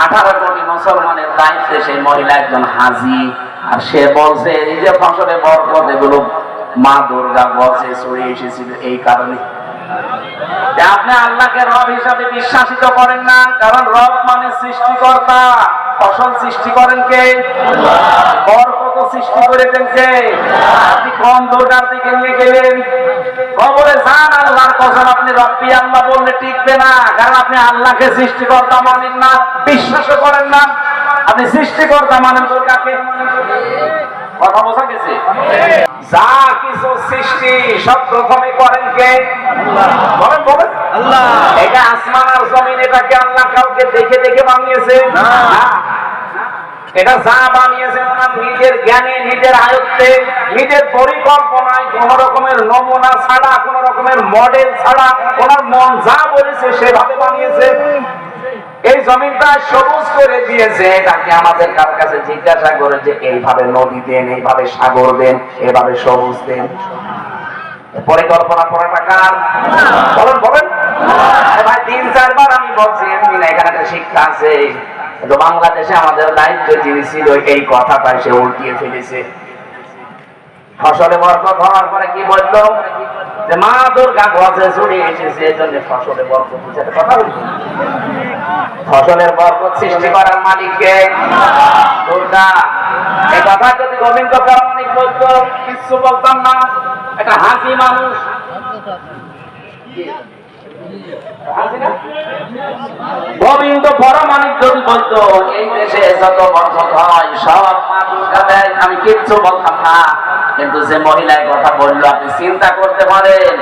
18 কোটি মুসলমানের দায়িত্বে সেই মহিলা একজন হাজি, আর সে বলছে এই যে ফসলের বরকত এগুলো মা দুর্গা বলছে চলে এসেছিল এই কারণে। আপনি আল্লাহকে রব হিসাবে বিশ্বাসিত করেন না, কারণ রব মানে সৃষ্টিকর্তা। ফসল সৃষ্টি করেন কে? বরকত সৃষ্টি করেছেন কে? আপনি কোন দুর্গার দিকে নিয়ে গেলেন? কবরে যান, আল্লাহর কসম আপনি রব্বি আল্লাহ বললে টিকবে না, কারণ আপনি আল্লাহকে সৃষ্টিকর্তা মানেন না, বিশ্বাসও করেন না। আপনি সৃষ্টিকর্তা মানেন দুর্গাকে। কথা বোঝা গেছে? যা কিছু সৃষ্টি সব প্রথমে করেন কে? বলেন বলেন আল্লাহ। এটা আসমান আর জমিন, এটাকে আল্লাহ কাউকে দেখে দেখে বানিয়েছে না। এটা যা বানিয়েছে ওনার নিজের জ্ঞানে, নিজের আয়ত্তে, নিজের পরিকল্পনায়, কোন রকমের নমুনা ছাড়া, কোন রকমের মডেল ছাড়া ওনার মন যা বলেছে সেভাবে বানিয়েছে। এই জমিনটা সবুজ করে দিয়েছে, এটাকে আমাদের কার কাছে জিজ্ঞাসা করে যে এইভাবে নদী দেন, এইভাবে সাগর দেন, এইভাবে সবুজ দেন। পরিকল্পনা করাটা কার? বলেন বলেন ভাই। 3-4 বার আমি বলছি এমনি না, এখানে একটা শিক্ষা আছে। কিন্তু বাংলাদেশে আমাদের দায়িত্ব যিনি ছিল এই কথাটা সে উল্টিয়ে ফেলেছে। ফসলে বরকত হওয়ার পরে কি বলতো যে মা দুর্গা গজে চলে এসেছে, এই জন্য ফসলে বরকত হচ্ছে। কথা বলছি, ফসলের বরকত সৃষ্টি করার মালিককে দুর্গা। এই কথা যদি গোবিন্দ প্রামাণিক বলতো কিছু বলতাম না। একটা হাসি মানুষ, গোবিন্দ পরমাণিক যদি বলতো এই দেশে যত বরকত হয় সব মা দুর্গা দেয়, আমি কিচ্ছু বলতাম না। কিন্তু যে মহিলার কথা বললো, আপনি চিন্তা করতে পারেন